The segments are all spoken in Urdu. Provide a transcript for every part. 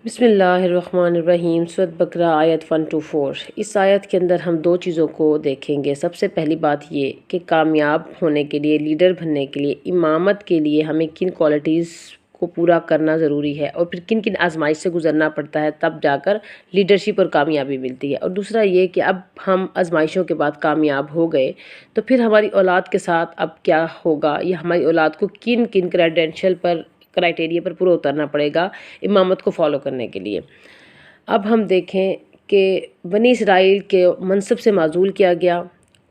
بسم اللہ الرحمن الرحیم سورۃ بقرہ آیت 1-4۔ اس آیت کے اندر ہم دو چیزوں کو دیکھیں گے۔ سب سے پہلی بات یہ کہ کامیاب ہونے کے لیے، لیڈر بننے کے لیے، امامت کے لیے ہمیں کن کوالٹیز کو پورا کرنا ضروری ہے اور پھر کن کن آزمائش سے گزرنا پڑتا ہے، تب جا کر لیڈرشپ اور کامیابی ملتی ہے۔ اور دوسرا یہ کہ اب ہم آزمائشوں کے بعد کامیاب ہو گئے تو پھر ہماری اولاد کے ساتھ اب کیا ہوگا، یا ہماری اولاد کو کن کن کرائٹیریا پر پورا اترنا پڑے گا امامت کو فالو کرنے کے لیے۔ اب ہم دیکھیں کہ بنی اسرائیل کے منصب سے معزول کیا گیا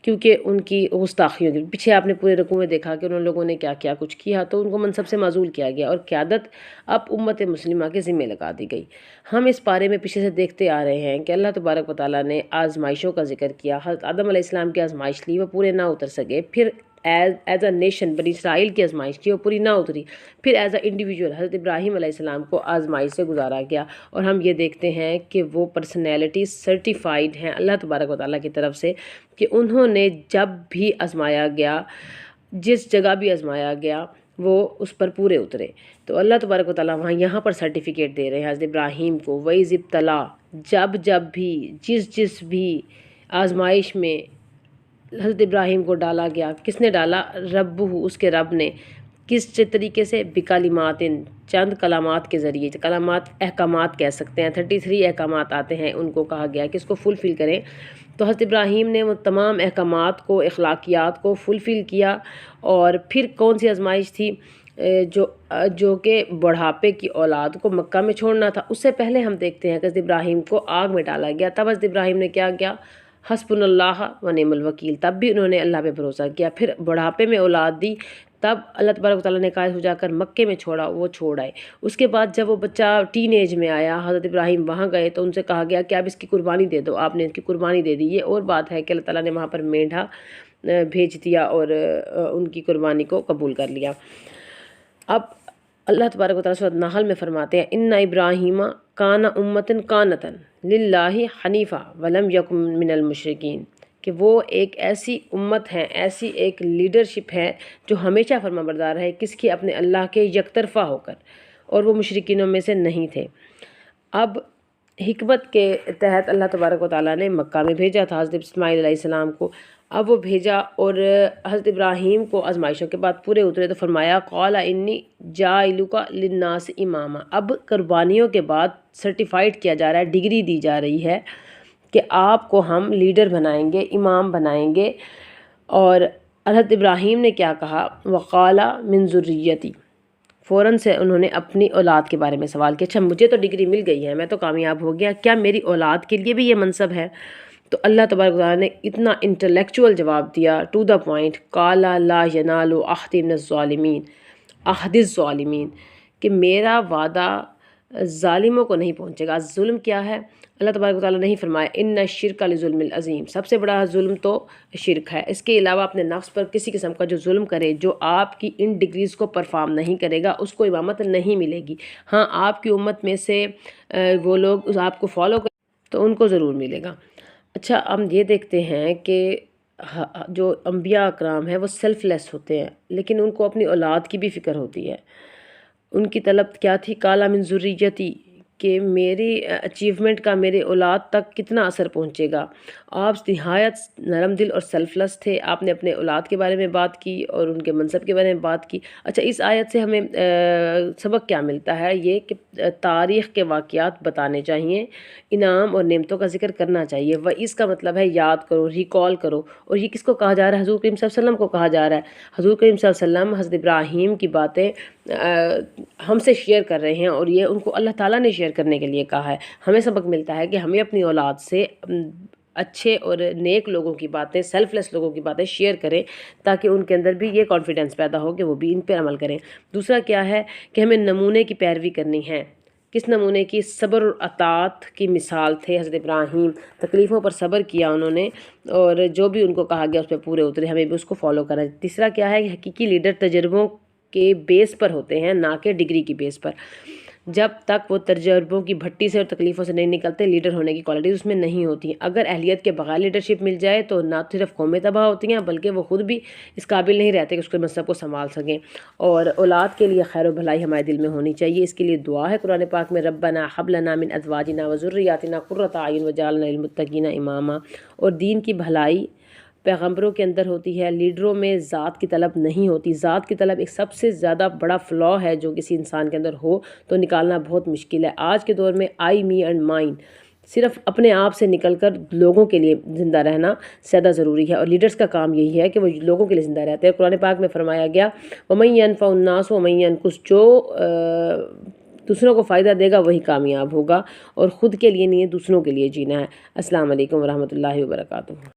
کیونکہ ان کی گستاخیوں کے پیچھے آپ نے پورے رکوع میں دیکھا کہ ان لوگوں نے کیا کیا کچھ کیا، تو ان کو منصب سے معزول کیا گیا اور قیادت اب امت مسلمہ کے ذمہ لگا دی گئی۔ ہم اس بارے میں پیچھے سے دیکھتے آ رہے ہیں کہ اللہ تبارک و تعالیٰ نے آزمائشوں کا ذکر کیا۔ حضرت آدم علیہ السلام کی آزمائش لی، وہ پورے نہ اتر سکے، پھر ایز اے نیشن بنی اسرائیل کی آزمائش کی، وہ پوری نہ اتری، پھر ایز اے انڈیویجول حضرت ابراہیم علیہ السلام کو آزمائش سے گزارا گیا، اور ہم یہ دیکھتے ہیں کہ وہ پرسنالٹی سرٹیفائیڈ ہیں اللہ تبارک و تعالیٰ کی طرف سے کہ انہوں نے جب بھی آزمایا گیا، جس جگہ بھی آزمایا گیا، وہ اس پر پورے اترے۔ تو اللہ تبارک و تعالیٰ یہاں پر سرٹیفکیٹ دے رہے ہیں حضرت ابراہیم کو، وَإِذِ ابْتَلَىٰ، جب بھی جس بھی آزمائش میں حضرت ابراہیم کو ڈالا گیا، کس نے ڈالا؟ ربہ، اس کے رب نے۔ کس طریقے سے؟ بکلمات، چند کلمات کے ذریعے، کلمات احکامات کہہ سکتے ہیں، 33 احکامات آتے ہیں، ان کو کہا گیا کہ اس کو فلفل کریں۔ تو حضرت ابراہیم نے وہ تمام احکامات کو، اخلاقیات کو فلفل کیا۔ اور پھر کون سی آزمائش تھی؟ جو کہ بڑھاپے کی اولاد کو مکہ میں چھوڑنا تھا۔ اس سے پہلے ہم دیکھتے ہیں کہ حضرت ابراہیم کو آگ میں ڈالا گیا، تب حضرت ابراہیم نے کیا کیا؟ حسبنا اللہ و نعم الوکیل، تب بھی انہوں نے اللہ پہ بھروسہ کیا۔ پھر بڑھاپے میں اولاد دی، تب اللہ تبارک و تعالیٰ نے کہا جا کر مکے میں چھوڑا، وہ چھوڑ آئے۔ اس کے بعد جب وہ بچہ ٹین ایج میں آیا، حضرت ابراہیم وہاں گئے تو ان سے کہا گیا کہ آپ اس کی قربانی دے دو، آپ نے اس کی قربانی دے دی۔ یہ اور بات ہے کہ اللہ تعالیٰ نے وہاں پر مینڈھا بھیج دیا اور ان کی قربانی کو قبول کر لیا۔ اب اللہ تبارک و تعالیٰ سورۃ النحل میں فرماتے ہیں ان ابراہیم کان امۃ قانتا للہ حنیفا ولم یکن من المشرکین، کہ وہ ایک ایسی امت ہے، ایسی ایک لیڈرشپ ہے جو ہمیشہ فرما بردار ہے، کس کی؟ اپنے اللہ کے یک طرفہ ہو کر، اور وہ مشرکینوں میں سے نہیں تھے۔ اب حکمت کے تحت اللہ تبارک و تعالیٰ نے مکہ میں بھیجا تھا حضرت اسماعیل علیہ السلام کو۔ اب وہ بھیجا اور حضرت ابراہیم کو آزمائشوں کے بعد پورے اترے تو فرمایا قال انی جاعلک للناس اماما۔ اب قربانیوں کے بعد سرٹیفائیڈ کیا جا رہا ہے، ڈگری دی جا رہی ہے کہ آپ کو ہم لیڈر بنائیں گے، امام بنائیں گے۔ اور حضرت ابراہیم نے کیا کہا؟ وقال من ذریتی، فوراً سے انہوں نے اپنی اولاد کے بارے میں سوال کیا۔ اچھا مجھے تو ڈگری مل گئی ہے، میں تو کامیاب ہو گیا، کیا میری اولاد کے لیے بھی یہ منصب ہے؟ تو اللہ تبارک و تعالیٰ نے اتنا انٹلیکچوئل جواب دیا، ٹو دا پوائنٹ، قال لا ینال عہد من الظالمین، عہد الظالمین، کہ میرا وعدہ ظالموں کو نہیں پہنچے گا۔ ظلم کیا ہے؟ اللہ تبارک و تعالیٰ نے فرمایا ان الشرک لظلم العظیم، سب سے بڑا ظلم تو شرک ہے۔ اس کے علاوہ اپنے نفس پر کسی قسم کا جو ظلم کرے، جو آپ کی ان ڈگریز کو پرفارم نہیں کرے گا، اس کو امامت نہیں ملے گی۔ ہاں آپ کی امت میں سے وہ لوگ آپ کو فالو کریں تو ان کو ضرور ملے گا۔ اچھا ہم یہ دیکھتے ہیں کہ جو انبیاء اکرام ہیں وہ سیلف لیس ہوتے ہیں، لیکن ان کو اپنی اولاد کی بھی فکر ہوتی ہے۔ ان کی طلب کیا تھی؟ قال من ذریتی، کہ میری اچیومنٹ کا میرے اولاد تک کتنا اثر پہنچے گا۔ آپ نہایت نرم دل اور سیلف لیس تھے، آپ نے اپنے اولاد کے بارے میں بات کی اور ان کے منصب کے بارے میں بات کی۔ اچھا اس آیت سے ہمیں سبق کیا ملتا ہے؟ یہ کہ تاریخ کے واقعات بتانے چاہیے، انعام اور نعمتوں کا ذکر کرنا چاہیے۔ اس کا مطلب ہے یاد کرو، ریکال کرو۔ اور یہ کس کو کہا جا رہا ہے؟ حضور کریم صلی اللہ علیہ وسلم کو کہا جا رہا ہے۔ حضور کریم صلی اللہ علیہ وسلم حضرت ابراہیم کی باتیں ہم سے شیئر کر رہے ہیں، اور یہ ان کو اللہ تعالیٰ نے شیئر کرنے کے لیے کہا ہے۔ ہمیں سبق ملتا ہے کہ ہمیں اپنی اولاد سے اچھے اور نیک لوگوں کی باتیں، سیلف لیس لوگوں کی باتیں شیئر کریں، تاکہ ان کے اندر بھی یہ کانفیڈنس پیدا ہو کہ وہ بھی ان پر عمل کریں۔ دوسرا کیا ہے کہ ہمیں نمونے کی پیروی کرنی ہے۔ کس نمونے کی؟ صبر اور اطاعت کی مثال تھے حضرت ابراہیم، تکلیفوں پر صبر کیا انہوں نے، اور جو بھی ان کو کہا گیا اس پہ پورے اترے، ہمیں بھی اس کو فالو کرنا ہے۔ تیسرا کیا ہے کہ حقیقی لیڈر تجربوں کے بیس پر ہوتے ہیں، نہ کہ ڈگری کی بیس پر۔ جب تک وہ تجربوں کی بھٹی سے اور تکلیفوں سے نہیں نکلتے لیڈر ہونے کی کوالٹیز اس میں نہیں ہوتی۔ اگر اہلیت کے بغیر لیڈرشپ مل جائے تو نہ صرف قومیں تباہ ہوتی ہیں بلکہ وہ خود بھی اس قابل نہیں رہتے کہ اس کے منصب کو سنبھال سکیں۔ اور اولاد کے لیے خیر و بھلائی ہمارے دل میں ہونی چاہیے، اس کے لیے دعا ہے قرآن پاک میں ربنا حب لنا من ازواجنا وذریاتنا قرۃ اعین وجعلنا للمتقین اماما۔ اور دین کی بھلائی پیغمبروں کے اندر ہوتی ہے، لیڈروں میں ذات کی طلب نہیں ہوتی۔ ذات کی طلب ایک سب سے زیادہ بڑا فلا ہے جو کسی انسان کے اندر ہو تو نکالنا بہت مشکل ہے۔ آج کے دور میں آئی می اینڈ مائن، صرف اپنے آپ سے نکل کر لوگوں کے لیے زندہ رہنا زیادہ ضروری ہے، اور لیڈرز کا کام یہی ہے کہ وہ لوگوں کے لیے زندہ رہتے ہیں۔ قرآن پاک میں فرمایا گیا وَمَن يَنفَعُ النَّاسُ وَمَن يَنْقُصُ، جو دوسروں کو فائدہ دے گا وہی کامیاب ہوگا، اور خود کے لیے نہیں ہے، دوسروں کے لیے جینا ہے۔ السلام علیکم ورحمۃ اللہ وبرکاتہ۔